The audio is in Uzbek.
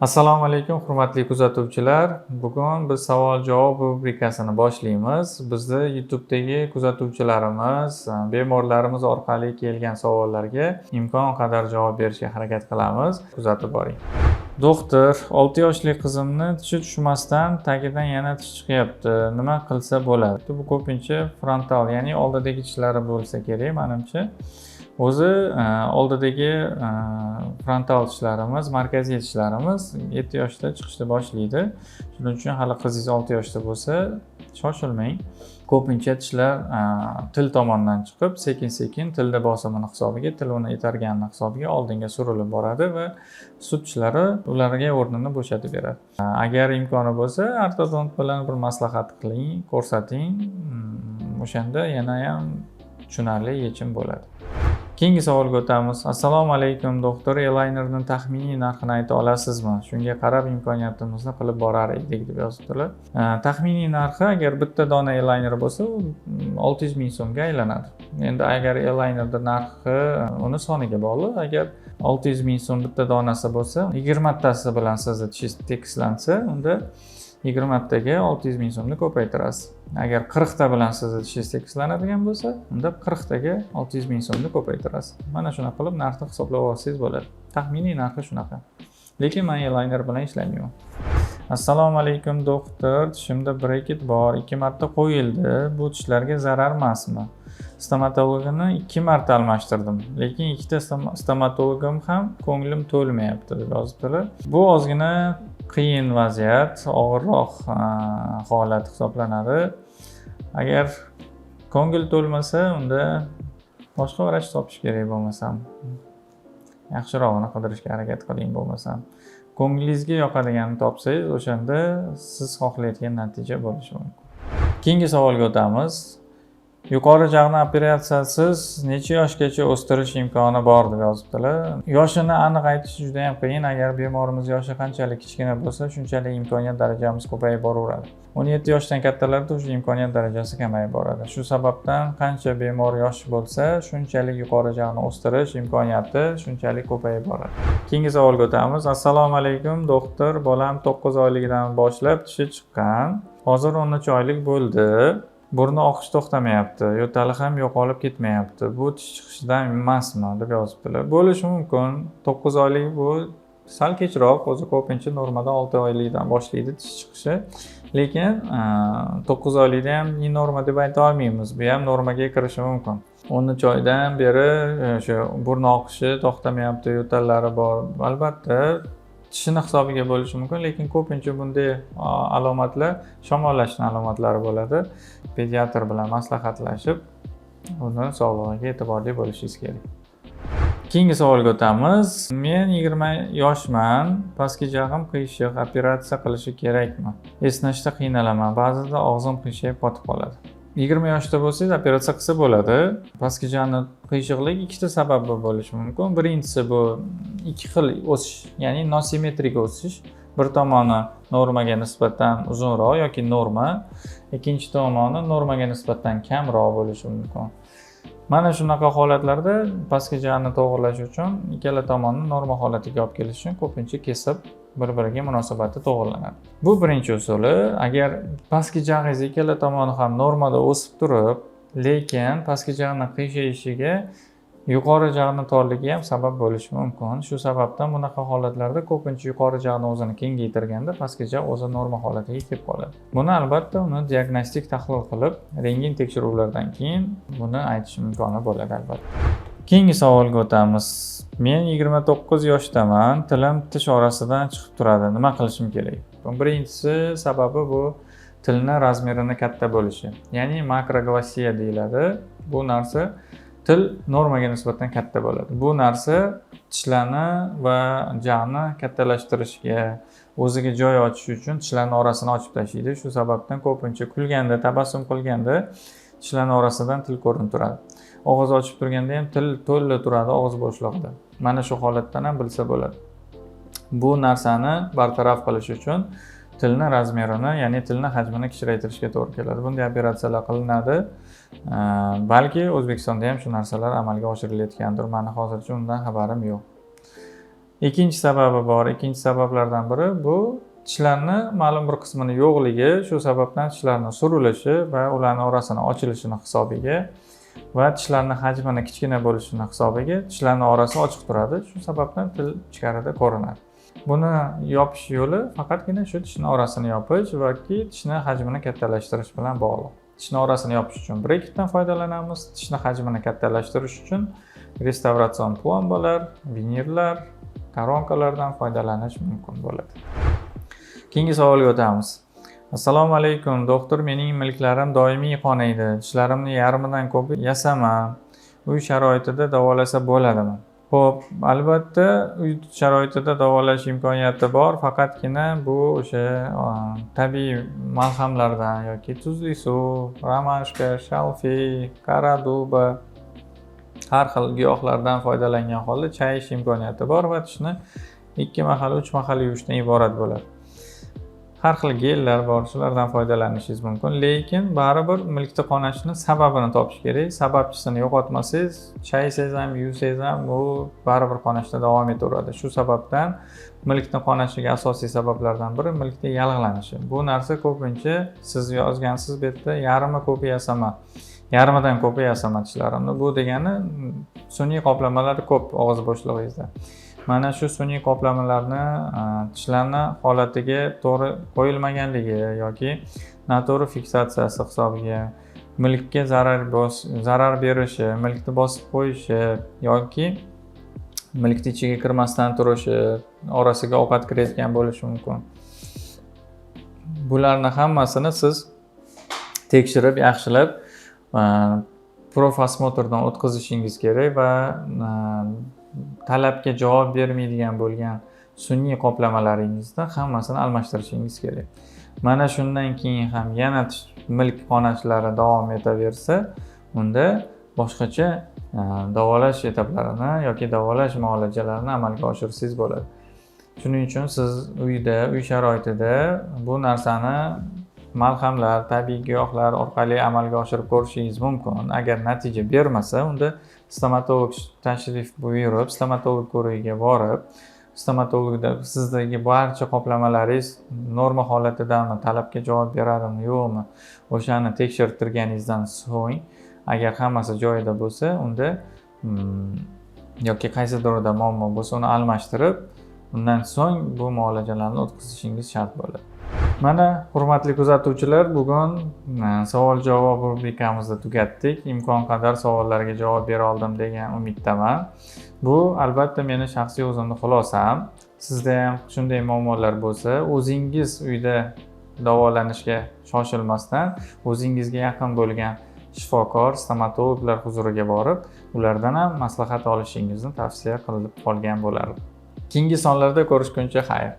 Assalomu alaykum, hurmatli kuzatuvchilar. Bugun biz savol-javob rubrikasini boshlaymiz. Bizni YouTube'dagi kuzatuvchilarimiz, bemorlarimiz orqali kelgan savollarga imkon qadar javob berishga harakat qilamiz. Kuzatib boring. Doktor, 6 yoshli qizimni tishi tushmasdan tagidan yana tish chiqyapti. Nima qilsa bo'ladi? Bu ko'pincha frontal, ya'ni oldidagi tishlari bo'lsa kerak, menimcha. O'zi oldidagi frontal tishlarimiz, markaziy tishlarimiz 7 yoshda chiqishni boshlaydi. Shuning uchun hali qizingiz 6 yoshda bo'lsa, shoshilmang. Ko'pincha tishlar til tomonidan chiqib, sekin-sekin tilda bosimini hisobiga, til uni itargani hisobiga oldinga surilib boradi va sut tishlari ularga o'rnini bo'shatib beradi. Agar imkoni bo'lsa, ortodont bilan bir maslahat qiling, ko'rsating. O'shanda yana ham tushunarli yechim bo'ladi. Keyingi savolga o'tamiz. Assalomu alaykum doktor, eylaynerning taxminiy narxini ayta olasizmi? Shunga qarab imkoniyatimizni qilib borar edik deb yozibdilar. Taxminiy narxi agar bitta dona eylayner bo'lsa, 600 ming so'mga aylanadi. Endi agar eylaynerning narxi uni soniga bog'liq. Agar 600 ming so'm bitta donasi bo'lsa, 20 tasi bilan sizni tishingiz tekislansa, unda 20 taga 600 ming so'mni ko'paytirasiz. Agar 40 ta bilan sizni tishingiz tekislanadigan bo'lsa, unda 40 taga 600 ming so'mni ko'paytirasiz. Mana shunaqa qilib narxni hisoblab olsangiz bo'ladi. Taxminiy narxi shunaqa. Lekin men eylayner bilan ishlayman. Assalomu alaykum doktor, tishimda brekit bor, 2 marta qo'yildi. Bu tishlarga zarar emasmi? Stomatologini 2 marta almashtirdim, lekin ikkita stomatologim ham ko'nglim to'lmayapti deb yozibdilar. Bu ozgina qiyin vaziyat, og'irroq holat hisoblanadi. Agar ko'ngil to'lmasa, unda boshqa vrach topish kerak bo'lmasam. Yaxshirog'ini qidirishga harakat qiling bo'lmasam. Ko'nglingizga yoqadiganini topsangiz, o'shanda siz xohlayotgan natija bo'lishi mumkin. Keyingi savolga o'tamiz. Yuqori jag'ni operatsiyasiz necha yoshgacha o'stirish imkoni bor deb yozibdilar. Yoshini aniq aytish juda ham qiyin. Agar bemorimiz yoshi qanchalik kichkina bo'lsa, shunchalik imkoniyat darajamiz ko'payib boraveradi. 17 yoshdan kattalarda o'sha imkoniyat darajasi kamayib boradi. Shu sababdan qancha bemor yosh bo'lsa, shunchalik yuqori jag'ni o'stirish imkoniyati shunchalik ko'payib boradi. Keyingi savolga o'tamiz. Assalomu alaykum doktor, bolam 9 oyligidan boshlab tishi chiqqan. Hozir 13 oylik bo'ldi. Burni oqish to'xtamayapti, yo'tali ham yo'qolib ketmayapti. Bu tish chiqishidan emasmi deb yozibdilar. Bo'lishi mumkin. 9 oylik bu sal kechroq, o'zi ko'pincha normada 6 oylikdan boshlaydi tish chiqishi. Lekin 9 oylikda ham norma deb ayta olmaymiz. Bu ham normaga kirishi mumkin. 13 oydan beri o'sha burni oqishi to'xtamayapti, yo'tallari bor. Albatta tishini hisobiga bo'lishi mumkin, lekin ko'pincha bunday alomatlar shamollashning alomatlari bo'ladi. Pediatr bilan maslahatlashib, uni sog'lig'iga e'tiborli bo'lishingiz kerak. Keyingi savolga o'tamiz. Men 20 yoshman, pastki jag'im qiyshiq, operatsiya qilishi kerakmi? Esnashda qiynalaman, ba'zida og'zim qiyshayib qotib qoladi. 20 yoshda bo'lsangiz operatsiya qilsa bo'ladi. Pastki jag'ni qiyshiqlik ikkita sababli bo'lishi mumkin. Birinchisi bu ikki xil o'sish, ya'ni nosimetrik o'sish. Bir tomoni normaga nisbatan uzunroq yoki norma, ikkinchi tomoni normaga nisbatan kamroq bo'lishi mumkin. Mana shunaqa holatlarda pastki jag'ni to'g'irlash uchun ikkala tomonni norma holatiga olib kelish uchun ko'pincha kesib bir-biriga munosabati to'g'irlanadi. Bu birinchi usuli. Agar pastki jag'ingiz ikkala tomoni ham normada o'sib turib, lekin pastki jag'ni qiyshayishiga yuqori jag'ni torligi ham sabab bo'lishi mumkin. Shu sababdan bunaqa holatlarda ko'pincha yuqori jag'ni o'zini kengaytirganda pastki jag' o'zi norma holatiga kelib qoladi. Buni albatta uni diagnostik tahlil qilib, rentgen tekshiruvlardan keyin buni aytish imkoni bo'ladi albatta. Keyingi savolga o'tamiz. Men 29 yoshdaman, tilim tish orasidan chiqib turadi. Nima qilishim kerak? Birinchisi sababi bu tilni razmerini katta bo'lishi. Ya'ni makroglosiya deyiladi. Bu narsa til normaga nisbatan katta bo'ladi. Bu narsa tishlarni va jag'ni kattalashtirishga, o'ziga joy ochish uchun tishlarning orasini ochib tashlaydi. Shu sababdan ko'pincha kulganda, tabassum qilganda tishlarning orasidan til ko'rinib turadi. Og'iz ochib turganda ham til to'la turadi og'iz bo'shlig'ida. Mana shu holatdan ham bilsa bo'ladi. Bu narsani bartaraf qilish uchun tilni razmerini, ya'ni tilni hajmini kichraytirishga to'g'ri keladi. Bunday operatsiyalar qilinadi. Balki O'zbekistonda ham shu narsalar amalga oshirilayotgandir. Meni hozircha undan xabarim yo'q. Ikkinchi sababi bor. Ikkinchi sabablardan biri bu tishlarni ma'lum bir qismini yo'qligi, shu sababdan tishlarning surilishi va ularning orasini ochilishini hisobiga va tishlarning hajmini kichkina bo'lishini hisobiga tishlarning orasi ochiq turadi. Shu sababdan til ichkarida ko'rinadi. Buni yopish yo'li faqatgina shu tishning orasini yopish yoki tishni hajmini kattalashtirish bilan bog'liq. Tishni orasini yopish uchun breketdan foydalanamiz. Tishni hajmini kattalashtirish uchun restavratsion plombalar, vinirlar, koronkalardan foydalanish mumkin bo'ladi. Keyingi savolga o'tamiz. Assalomu alaykum, doktor, mening milklarim doimiy qonaydi. Tishlarimni yarmidan ko'pi yasaman. Uy sharoitida davolasa bo'ladimi? Xo'p, albatta uy sharoitida davolash imkoniyati bor, faqatgina bu o'sha tabiiy malhamlardan yoki tuzli suv, romashka, shalfiy, qora duba har xil giyohlardan foydalangan holda chayish imkoniyati bor va tishni 2 mahal, 3 mahal yuvishdan iborat bo'ladi. Har xil gellar bor, shulardan foydalanishingiz mumkin, lekin baribir milkni qonashini sababini topish kerak. Sababchisini yo'qotmasangiz, chaysangiz ham, yuvsangiz ham u baribir qonashda davom etaveradi. Shu sababdan milkni qonashiga asosiy sabablardan biri milkning yallig'lanishi. Bu narsa ko'pincha siz yozgansiz bu yerda yarmi ko'pi yasama. Yarmidan ko'pi yasama tishlarimni. Bu degani sun'iy qoplamalar ko'p og'iz bo'shlig'ingizda. Mana shu sun'iy qoplamalarni tishlarni holatiga to'g'ri qo'yilmaganligi yoki noto'g'ri fiksatsiyasi hisobiga milkka zarar berishi, milkni bosib qo'yishi yoki milkni ichiga kirmasdan turishi, orasiga ovqat kirayotgan bo'lishi mumkin. Bularni hammasini siz tekshirib, yaxshilab profosmotrdan o'tkazishingiz kerak va talabga javob bermaydigan bo'lgan sun'iy qoplamalaringizni hammasini almashtirishingiz kerak. Mana shundan keyin ham yana milk qonashlari davom etaversa, unda boshqacha davolash etaplarini yoki davolash muolajalarini amalga oshirsangiz bo'ladi. Shuning uchun siz uyda, uy sharoitida bu narsani malhamlar, tabiiy giyohlar orqali amalga oshirib ko'rishingiz mumkin. Agar natija bermasa, unda stomatolog tashrif buyurib, stomatolog ko'rigiga borib, stomatologda sizdagi barcha qoplamalaringiz norma holatidami, talabga javob beradimi, yo'qmi, o'shani tekshirib turganingizdan so'ng, agar hammasi joyida bo'lsa, unda yoki qaysidirida muammo bo'lsa, uni almashtirib, undan so'ng bu muolajalarni o'tkazishingiz shart bo'ladi. Mana hurmatli kuzatuvchilar, bugun savol-javob rubrikamizni tugatdik. Imkon qadar savollarga javob bera oldim degan umiddaman. Bu albatta meni shaxsiy o'zimning xulosam. Sizda ham shunday muammolar bo'lsa, o'zingiz uyda davolanishga shoshilmasdan, o'zingizga yaqin bo'lgan shifokor, stomatologlar huzuriga borib, ulardan ham maslahat olishingizni tavsiya qilib qolgan bo'lardim. Keyingi sonlarda ko'rishguncha xayr.